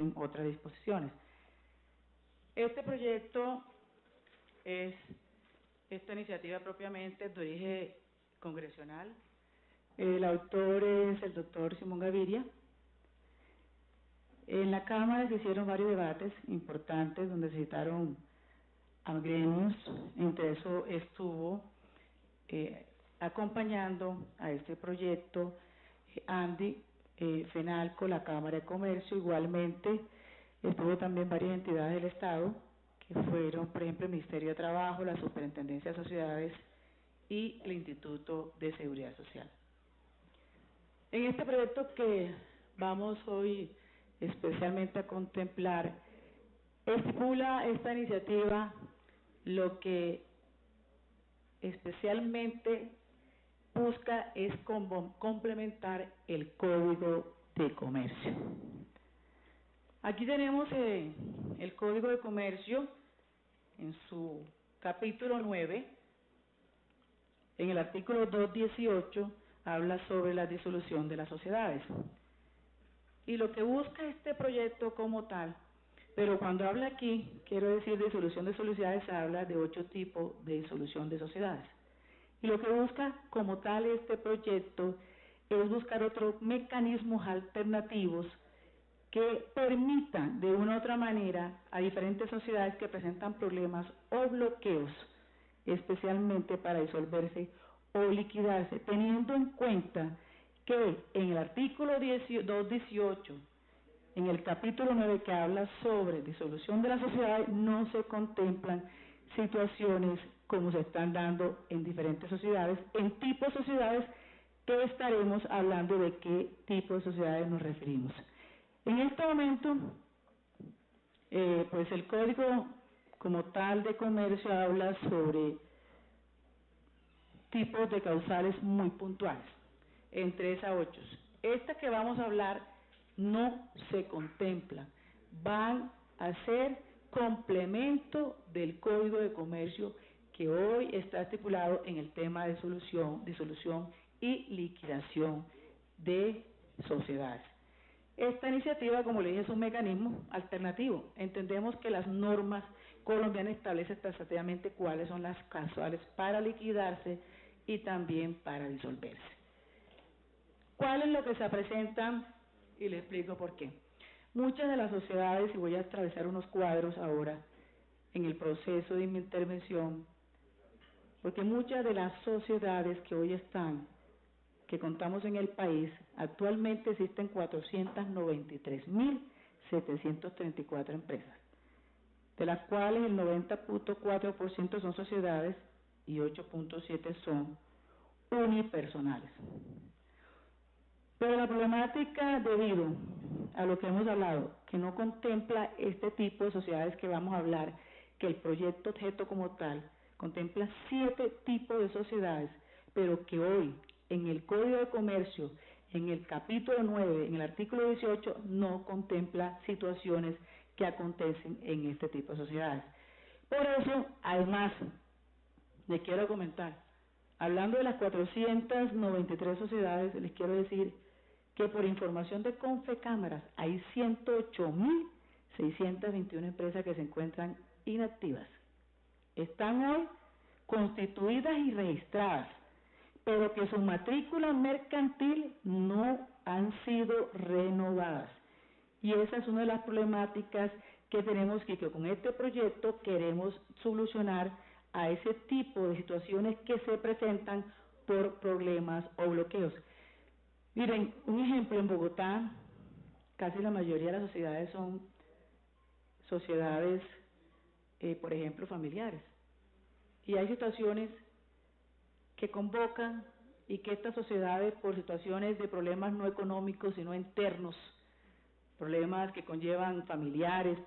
establecen otras disposiciones. Este proyecto es esta iniciativa propiamente de origen congresional. El autor es el doctor Simón Gaviria. En la Cámara se hicieron varios debates importantes donde se citaron a gremios, entre eso estuvo acompañando a este proyecto Andy Fenalco, la Cámara de Comercio. Igualmente estuvo también varias entidades del Estado, que fueron, por ejemplo, el Ministerio de Trabajo, la Superintendencia de Sociedades y el Instituto de Seguridad Social. En este proyecto que vamos hoy especialmente a contemplar, estipula esta iniciativa lo que especialmente busca es complementar el Código de Comercio. Aquí tenemos el Código de Comercio en su capítulo 9, en el artículo 218, habla sobre la disolución de las sociedades. Y lo que busca este proyecto como tal, pero cuando habla aquí, quiero decir disolución de sociedades, habla de 8 tipos de disolución de sociedades. Y lo que busca como tal este proyecto es buscar otros mecanismos alternativos que permitan de una u otra manera a diferentes sociedades que presentan problemas o bloqueos, especialmente para disolverse o liquidarse, teniendo en cuenta que en el artículo 218, en el capítulo 9 que habla sobre disolución de las sociedades, no se contemplan situaciones como se están dando en diferentes sociedades, en tipos de sociedades que estaremos hablando de qué tipo de sociedades nos referimos. En este momento, pues el Código como tal de Comercio habla sobre tipos de causales muy puntuales, entre esas 8. Esta que vamos a hablar no se contempla, van a ser complemento del Código de Comercio que hoy está estipulado en el tema de disolución y liquidación de sociedades. Esta iniciativa, como le dije, es un mecanismo alternativo. Entendemos que las normas colombianas establecen taxativamente cuáles son las causales para liquidarse y también para disolverse. ¿Cuál es lo que se presenta? Y le explico por qué. Muchas de las sociedades, y voy a atravesar unos cuadros ahora en el proceso de mi intervención, porque muchas de las sociedades que hoy están, que contamos en el país, actualmente existen 493.734 empresas, de las cuales el 90.4% son sociedades y 8.7% son unipersonales. Pero la problemática, debido a lo que hemos hablado, que no contempla este tipo de sociedades que vamos a hablar, que el proyecto objeto como tal contempla 7 tipos de sociedades, pero que hoy en el Código de Comercio, en el capítulo 9, en el artículo 18, no contempla situaciones que acontecen en este tipo de sociedades. Por eso, además, les quiero comentar, hablando de las 493 sociedades, les quiero decir que por información de Confecámaras hay 108.621 empresas que se encuentran inactivas. Están hoy constituidas y registradas, pero que su matrícula mercantil no han sido renovadas. Y esa es una de las problemáticas que tenemos que con este proyecto queremos solucionar a ese tipo de situaciones que se presentan por problemas o bloqueos. Miren, un ejemplo, en Bogotá, casi la mayoría de las sociedades son sociedades, por ejemplo, familiares. Y hay situaciones que convocan y que estas sociedades, por situaciones de problemas no económicos, sino internos, problemas que conllevan familiares,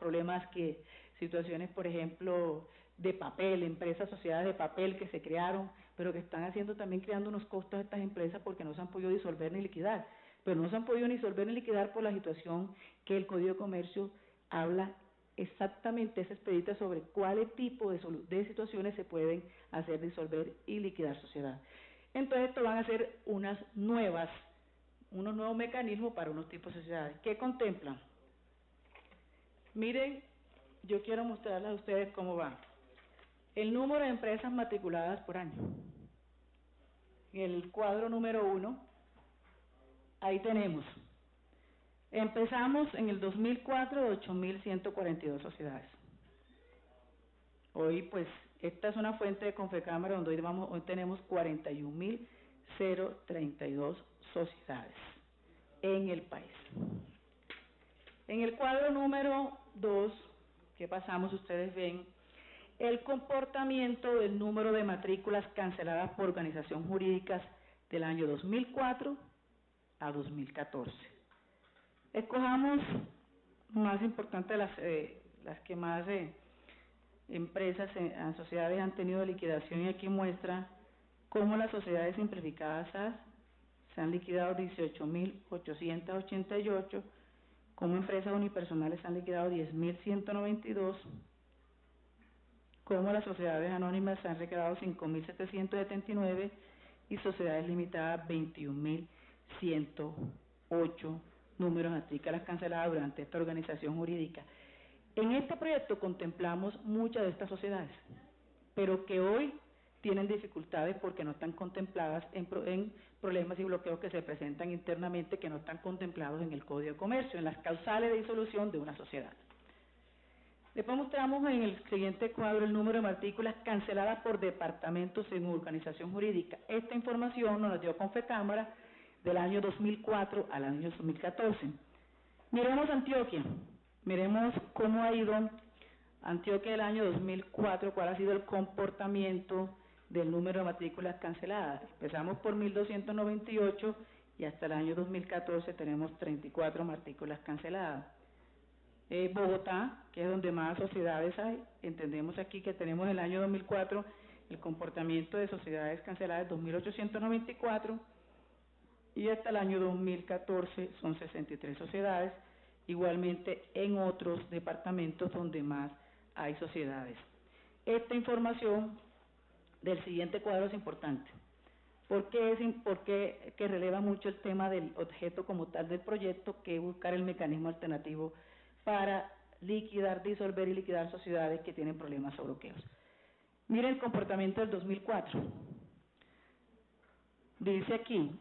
situaciones, por ejemplo, de papel, empresas, sociedades de papel que se crearon, pero que están creando unos costos a estas empresas porque no se han podido disolver ni liquidar, pero no se han podido ni disolver ni liquidar por la situación que el Código de Comercio habla exactamente, es expedita sobre cuáles tipos de situaciones se pueden hacer disolver y liquidar sociedad. Entonces, esto van a ser unos nuevos mecanismos para unos tipos de sociedades. ¿Qué contemplan? Miren, yo quiero mostrarles a ustedes cómo va. El número de empresas matriculadas por año. El cuadro número 1, ahí tenemos. Empezamos en el 2004, 8.142 sociedades. Hoy, pues, esta es una fuente de Confecámara donde hoy tenemos 41.032 sociedades en el país. En el cuadro número 2, que pasamos, ustedes ven el comportamiento del número de matrículas canceladas por organización jurídicas del año 2004 a 2014. Escojamos más importantes las que más empresas, sociedades han tenido liquidación, y aquí muestra cómo las sociedades simplificadas se han liquidado 18.888, como empresas unipersonales se han liquidado 10.192, como las sociedades anónimas se han liquidado 5.779 y sociedades limitadas 21.108 números de matrículas canceladas durante esta organización jurídica. En este proyecto contemplamos muchas de estas sociedades, pero que hoy tienen dificultades porque no están contempladas en problemas y bloqueos que se presentan internamente, que no están contemplados en el Código de Comercio, en las causales de disolución de una sociedad. Después mostramos en el siguiente cuadro el número de matrículas canceladas por departamentos en organización jurídica. Esta información nos la dio Confecámara del año 2004 al año 2014. Miremos Antioquia, miremos cómo ha ido Antioquia del año 2004, cuál ha sido el comportamiento del número de matrículas canceladas. Empezamos por 1.298 y hasta el año 2014 tenemos 34 matrículas canceladas. Bogotá, que es donde más sociedades hay, entendemos aquí que tenemos el año 2004 el comportamiento de sociedades canceladas 2.894 y hasta el año 2014 son 63 sociedades, igualmente en otros departamentos donde más hay sociedades. Esta información del siguiente cuadro es importante. ¿Por qué que releva mucho el tema del objeto como tal del proyecto, que es buscar el mecanismo alternativo para liquidar, disolver y liquidar sociedades que tienen problemas o bloqueos? Miren el comportamiento del 2004. Dice aquí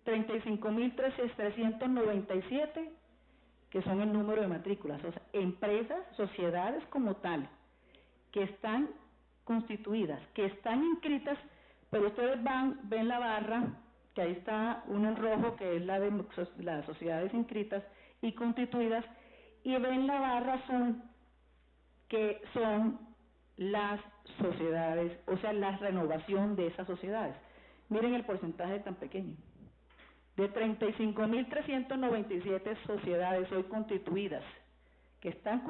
35.397, que son el número de matrículas, o sea, empresas, sociedades como tal, que están constituidas, que están inscritas, pero ustedes ven la barra, que ahí está uno en rojo, que es la de las sociedades inscritas y constituidas, y ven la barra azul, que son las sociedades, o sea, la renovación de esas sociedades. Miren el porcentaje tan pequeño. De 35.397 sociedades hoy constituidas, que están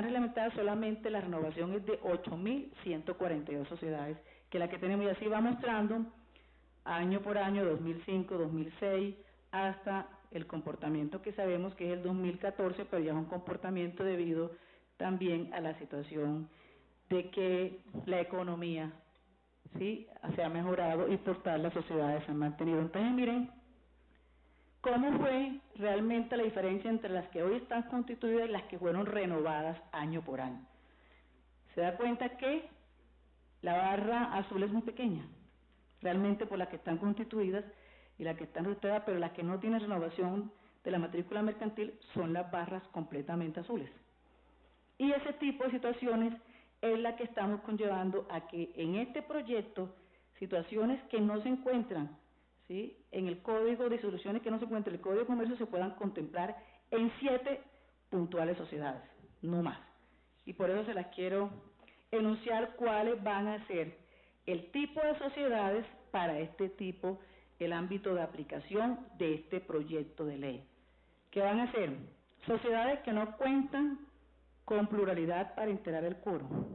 reglamentadas, solamente la renovación es de 8.142 sociedades, que la que tenemos, y así va mostrando año por año, 2005, 2006, hasta el comportamiento que sabemos que es el 2014, pero ya es un comportamiento debido también a la situación de que la economía, ¿sí?, se ha mejorado y por tal las sociedades se han mantenido. Entonces miren cómo fue realmente la diferencia entre las que hoy están constituidas y las que fueron renovadas año por año. Se da cuenta que la barra azul es muy pequeña, realmente por las que están constituidas y las que están registradas, pero las que no tienen renovación de la matrícula mercantil son las barras completamente azules. Y ese tipo de situaciones es la que estamos conllevando a que en este proyecto, situaciones que no se encuentran, ¿sí?, en el Código de Soluciones, que no se encuentran en el Código de Comercio, se puedan contemplar en 7 puntuales sociedades, no más. Y por eso se las quiero enunciar cuáles van a ser el tipo de sociedades para este tipo, el ámbito de aplicación de este proyecto de ley. ¿Qué van a ser? Sociedades que no cuentan con pluralidad para integrar el quórum.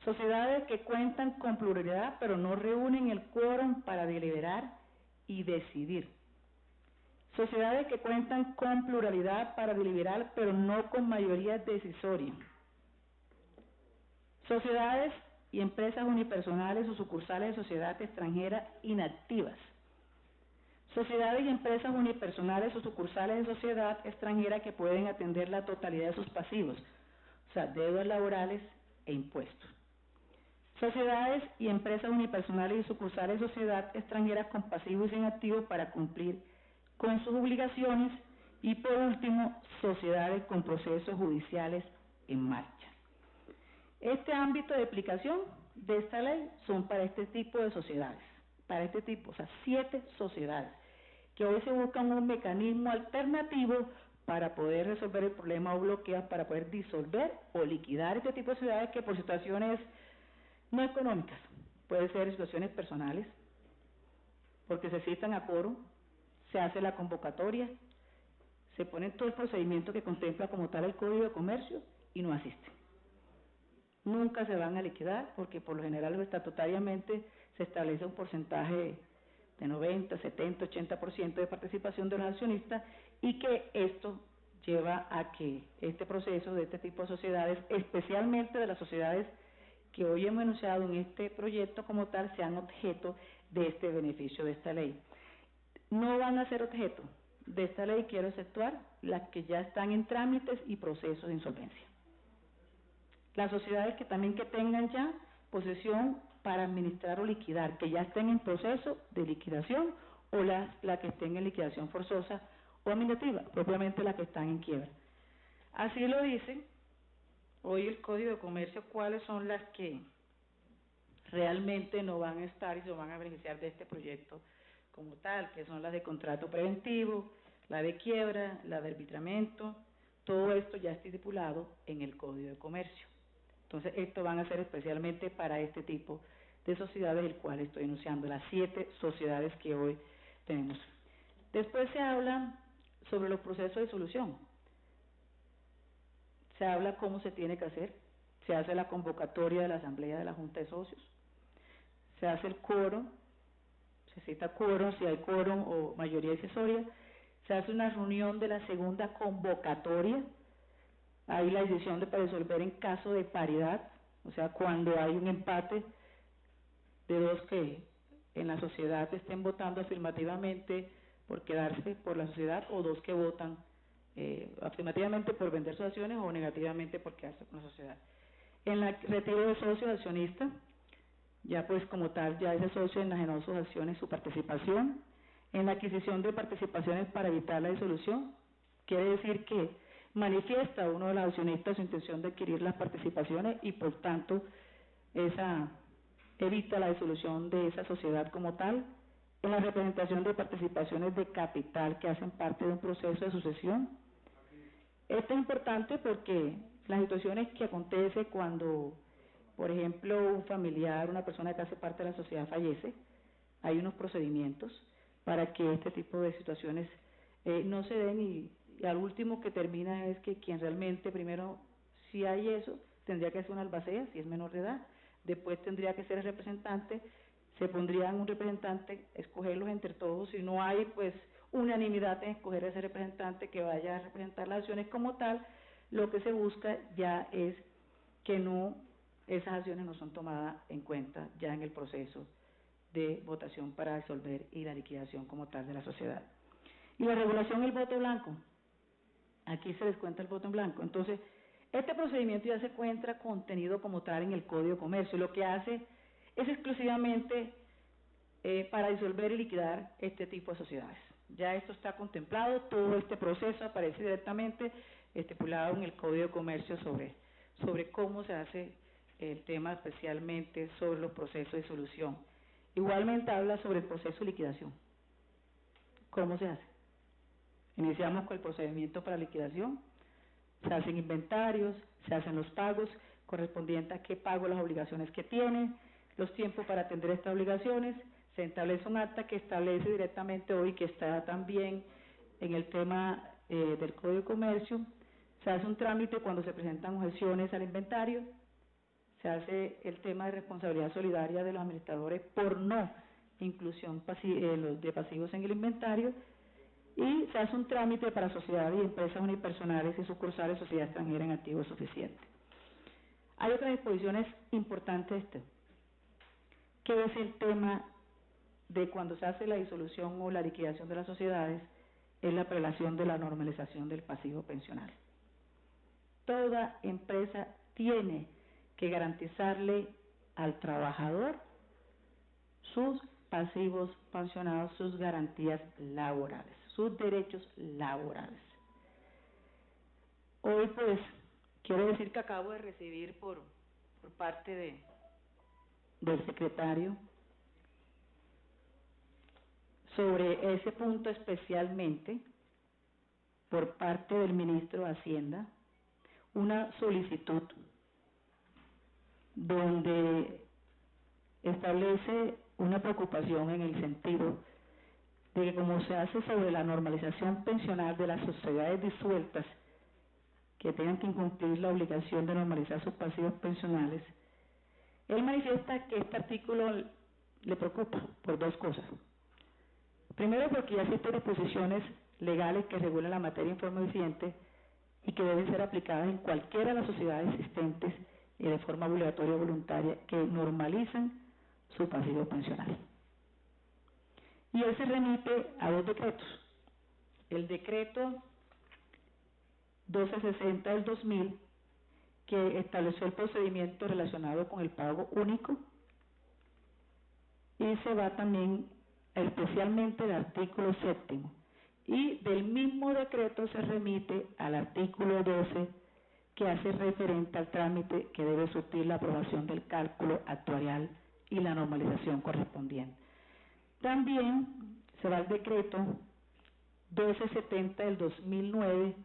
Sociedades que cuentan con pluralidad pero no reúnen el quórum para deliberar y decidir. Sociedades que cuentan con pluralidad para deliberar pero no con mayoría decisoria. Sociedades y empresas unipersonales o sucursales de sociedad extranjera inactivas. Sociedades y empresas unipersonales o sucursales de sociedad extranjera que pueden atender la totalidad de sus pasivos, o sea, deudas laborales e impuestos. Sociedades y empresas unipersonales y sucursales de sociedad extranjeras con pasivos y inactivos para cumplir con sus obligaciones. Y por último, sociedades con procesos judiciales en marcha. Este ámbito de aplicación de esta ley son para este tipo de sociedades, para este tipo, o sea, 7 sociedades, que hoy se buscan un mecanismo alternativo para poder resolver el problema o bloquear, para poder disolver o liquidar este tipo de sociedades que por situaciones no económicas, puede ser situaciones personales, porque se citan a quórum, se hace la convocatoria, se pone todo el procedimiento que contempla como tal el Código de Comercio y no asisten. Nunca se van a liquidar porque por lo general estatutariamente se establece un porcentaje de 90, 70, 80% de participación de los accionistas y que esto lleva a que este proceso de este tipo de sociedades, especialmente de las sociedades que hoy hemos enunciado en este proyecto como tal, sean objeto de este beneficio de esta ley. No van a ser objeto de esta ley, quiero exceptuar las que ya están en trámites y procesos de insolvencia. Las sociedades que también que tengan ya posesión para administrar o liquidar, que ya estén en proceso de liquidación, o las que estén en liquidación forzosa o administrativa, propiamente las que están en quiebra. Así lo dice hoy el Código de Comercio, cuáles son las que realmente no van a estar y se van a beneficiar de este proyecto como tal, que son las de contrato preventivo, la de quiebra, la de arbitramiento, todo esto ya está estipulado en el Código de Comercio. Entonces, esto van a ser especialmente para este tipo de sociedades, el cual estoy enunciando, las 7 sociedades que hoy tenemos. Después se habla sobre los procesos de solución. Se habla cómo se tiene que hacer, se hace la convocatoria de la asamblea de la Junta de Socios, se hace el quórum, se cita quórum, si hay quórum o mayoría decisoria, se hace una reunión de la segunda convocatoria, hay la decisión para resolver en caso de paridad, o sea, cuando hay un empate de dos que en la sociedad estén votando afirmativamente por quedarse por la sociedad, o dos que votan afirmativamente por vender sus acciones o negativamente por quedarse con la sociedad. En la retiro de socios accionistas, ya pues como tal, ya ese socio enajenó sus acciones, su participación. En la adquisición de participaciones para evitar la disolución, quiere decir que manifiesta uno de los accionistas su intención de adquirir las participaciones y por tanto esa evita la disolución de esa sociedad como tal. En la representación de participaciones de capital que hacen parte de un proceso de sucesión. Esto es importante porque las situaciones que acontece cuando, por ejemplo, un familiar, una persona que hace parte de la sociedad fallece, hay unos procedimientos para que este tipo de situaciones no se den y al último que termina es que quien realmente primero, si hay eso, tendría que ser una albacea, si es menor de edad, después tendría que ser el representante, se pondrían un representante, escogerlos entre todos, si no hay pues unanimidad en escoger a ese representante que vaya a representar las acciones como tal, lo que se busca ya es que no, esas acciones no son tomadas en cuenta ya en el proceso de votación para disolver y la liquidación como tal de la sociedad. Y la regulación del voto blanco, aquí se descuenta el voto en blanco. Entonces, este procedimiento ya se encuentra contenido como tal en el Código de Comercio, lo que hace es exclusivamente para disolver y liquidar este tipo de sociedades. Ya esto está contemplado, todo este proceso aparece directamente estipulado en el Código de Comercio sobre cómo se hace el tema, especialmente sobre los procesos de solución. Igualmente habla sobre el proceso de liquidación. ¿Cómo se hace? Iniciamos con el procedimiento para liquidación, se hacen inventarios, se hacen los pagos correspondientes a qué pago, las obligaciones que tiene, los tiempos para atender estas obligaciones, se establece un acta que establece directamente hoy, que está también en el tema del Código de Comercio, se hace un trámite cuando se presentan objeciones al inventario, se hace el tema de responsabilidad solidaria de los administradores por no inclusión de pasivos en el inventario, y se hace un trámite para sociedades y empresas unipersonales y sucursales de sociedad extranjera en activos suficientes. Hay otras disposiciones importantes que es el tema de cuando se hace la disolución o la liquidación de las sociedades es la prelación de la normalización del pasivo pensional. Toda empresa tiene que garantizarle al trabajador sus pasivos pensionados, sus garantías laborales, sus derechos laborales. Hoy pues quiero decir que acabo de recibir por parte del secretario sobre ese punto especialmente por parte del ministro de Hacienda una solicitud donde establece una preocupación en el sentido de que como se hace sobre la normalización pensional de las sociedades disueltas que tengan que incumplir la obligación de normalizar sus pasivos pensionales, él manifiesta que este artículo le preocupa por dos cosas. Primero, porque ya existen disposiciones legales que regulan la materia en forma eficiente y que deben ser aplicadas en cualquiera de las sociedades existentes y de forma obligatoria o voluntaria que normalizan su pasivo pensional. Y él se remite a dos decretos. El decreto 1260 del 2000, que estableció el procedimiento relacionado con el pago único, y se va también especialmente el artículo 7, y del mismo decreto se remite al artículo 12, que hace referente al trámite que debe surtir la aprobación del cálculo actuarial y la normalización correspondiente. También se va al decreto 1270 del 2009,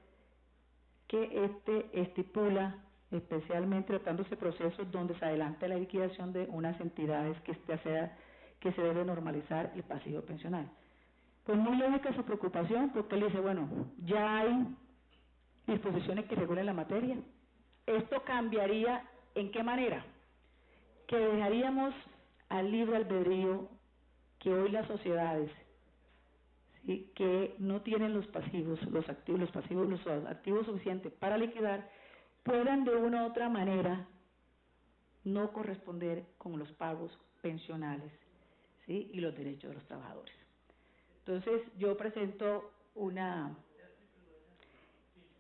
que estipula, especialmente tratándose procesos donde se adelanta la liquidación de unas entidades que se debe normalizar el pasivo pensional. Pues muy lógica su preocupación, porque él dice, bueno, ya hay disposiciones que regulen la materia. Esto cambiaría, ¿en qué manera? Que dejaríamos al libre albedrío que hoy las sociedades, ¿sí?, que no tienen los pasivos, los activos suficientes para liquidar, puedan de una u otra manera no corresponder con los pagos pensionales, ¿sí?, y los derechos de los trabajadores. Entonces, yo presento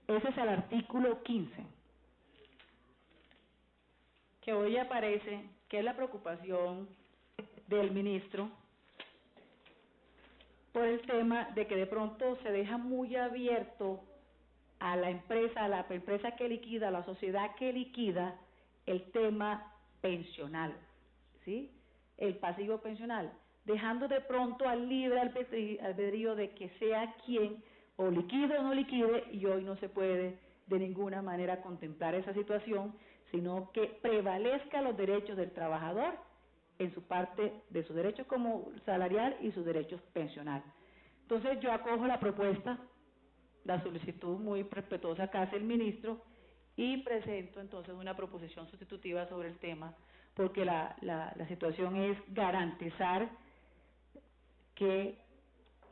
ese es el artículo 15, que hoy aparece, que es la preocupación del ministro por el tema de que de pronto se deja muy abierto a la empresa que liquida, a la sociedad que liquida, el tema pensional, ¿sí?, el pasivo pensional, dejando de pronto al libre albedrío de que sea quien o liquide o no liquide, y hoy no se puede de ninguna manera contemplar esa situación, sino que prevalezca los derechos del trabajador en su parte de sus derechos como salarial y sus derechos pensional. Entonces yo acojo la propuesta, la solicitud muy respetuosa que hace el ministro, y presento entonces una proposición sustitutiva sobre el tema, porque la situación es garantizar que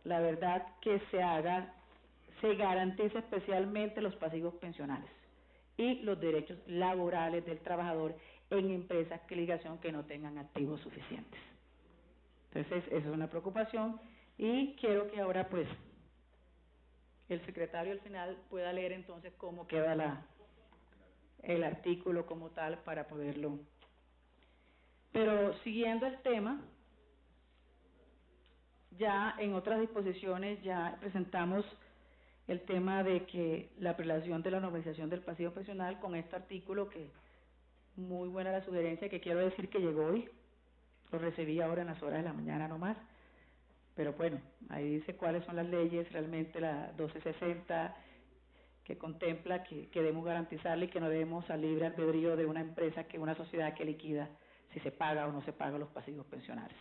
la verdad que se garantice especialmente los pasivos pensionales y los derechos laborales del trabajador en empresas que ligación que no tengan activos suficientes. Entonces, esa es una preocupación, y quiero que ahora pues el secretario al final pueda leer entonces cómo queda el artículo como tal para poderlo. Pero siguiendo el tema, ya en otras disposiciones ya presentamos el tema de que la prelación de la normalización del pasivo pensional con este artículo, que muy buena la sugerencia, que quiero decir que llegó hoy, lo recibí ahora en las horas de la mañana nomás, pero bueno, ahí dice cuáles son las leyes, realmente la 1260, que contempla que debemos garantizarle y que no debemos al libre albedrío de una empresa, una sociedad que liquida si se paga o no se paga los pasivos pensionales.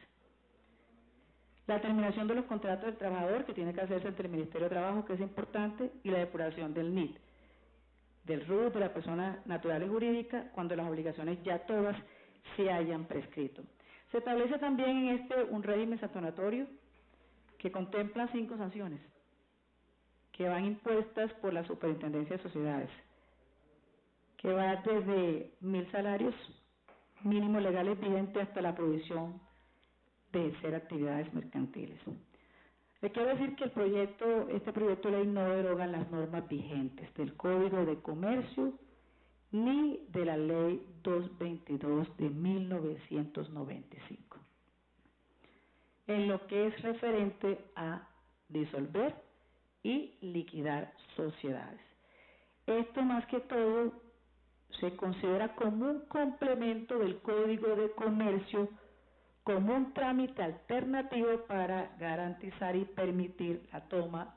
La terminación de los contratos del trabajador, que tiene que hacerse entre el Ministerio de Trabajo, que es importante, y la depuración del NIT, del RUT, de la persona natural y jurídica, cuando las obligaciones ya todas se hayan prescrito. Se establece también en un régimen sancionatorio que contempla 5 sanciones que van impuestas por la Superintendencia de Sociedades, que va desde 1.000 salarios mínimos legales vigentes hasta la prohibición de ejercer actividades mercantiles. Le quiero decir que este proyecto de ley no deroga las normas vigentes del Código de Comercio ni de la Ley 222 de 1995, en lo que es referente a disolver y liquidar sociedades. Esto más que todo se considera como un complemento del Código de Comercio, como un trámite alternativo para garantizar y permitir la toma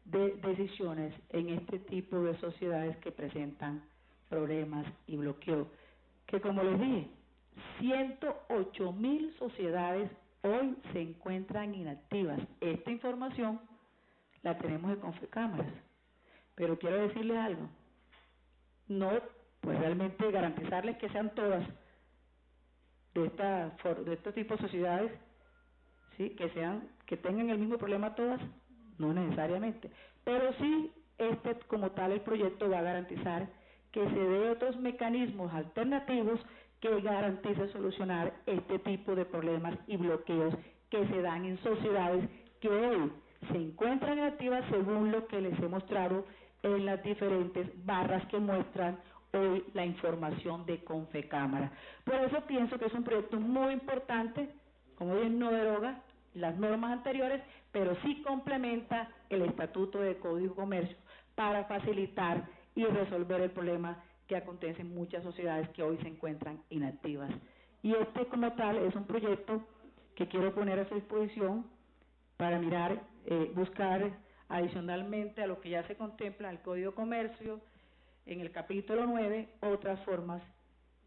de decisiones en este tipo de sociedades que presentan problemas y bloqueos, que como les dije, 108.000 sociedades hoy se encuentran inactivas. Esta información la tenemos de Confecámaras, pero quiero decirles algo, no, pues realmente garantizarles que sean todas de este tipo de sociedades, sí, que tengan el mismo problema todas, no necesariamente, pero sí como tal el proyecto va a garantizar que se dé otros mecanismos alternativos que garanticen solucionar este tipo de problemas y bloqueos que se dan en sociedades que hoy se encuentran activas según lo que les he mostrado en las diferentes barras que muestran hoy la información de Confecámara. Por eso pienso que es un proyecto muy importante, como bien no deroga las normas anteriores, pero sí complementa el Estatuto de Código de Comercio para facilitar y resolver el problema que acontece en muchas sociedades que hoy se encuentran inactivas. Y como tal es un proyecto que quiero poner a su disposición para mirar, buscar adicionalmente a lo que ya se contempla en el Código de Comercio, en el capítulo 9, otras formas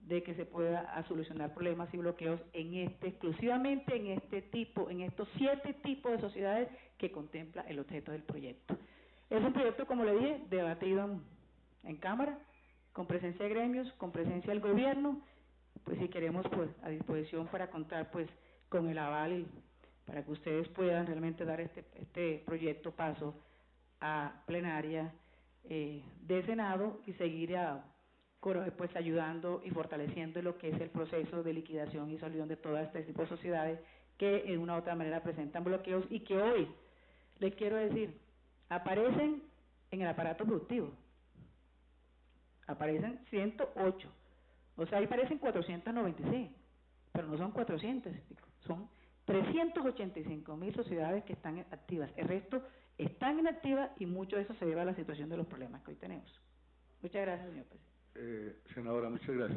de que se pueda solucionar problemas y bloqueos exclusivamente en estos 7 tipos de sociedades que contempla el objeto del proyecto. Es un proyecto, como le dije, debatido en Cámara, con presencia de gremios, con presencia del gobierno, pues si queremos pues a disposición para contar pues con el aval y para que ustedes puedan realmente dar este proyecto paso a plenaria de Senado y seguir pues ayudando y fortaleciendo lo que es el proceso de liquidación y solución de todas este tipo de sociedades que en una u otra manera presentan bloqueos y que hoy, les quiero decir, aparecen en el aparato productivo, aparecen 108, o sea, ahí aparecen 496, pero no son 400, son 385.000 sociedades que están activas. El resto están inactivas y mucho de eso se debe a la situación de los problemas que hoy tenemos. Muchas gracias, señor presidente. Senadora, muchas gracias.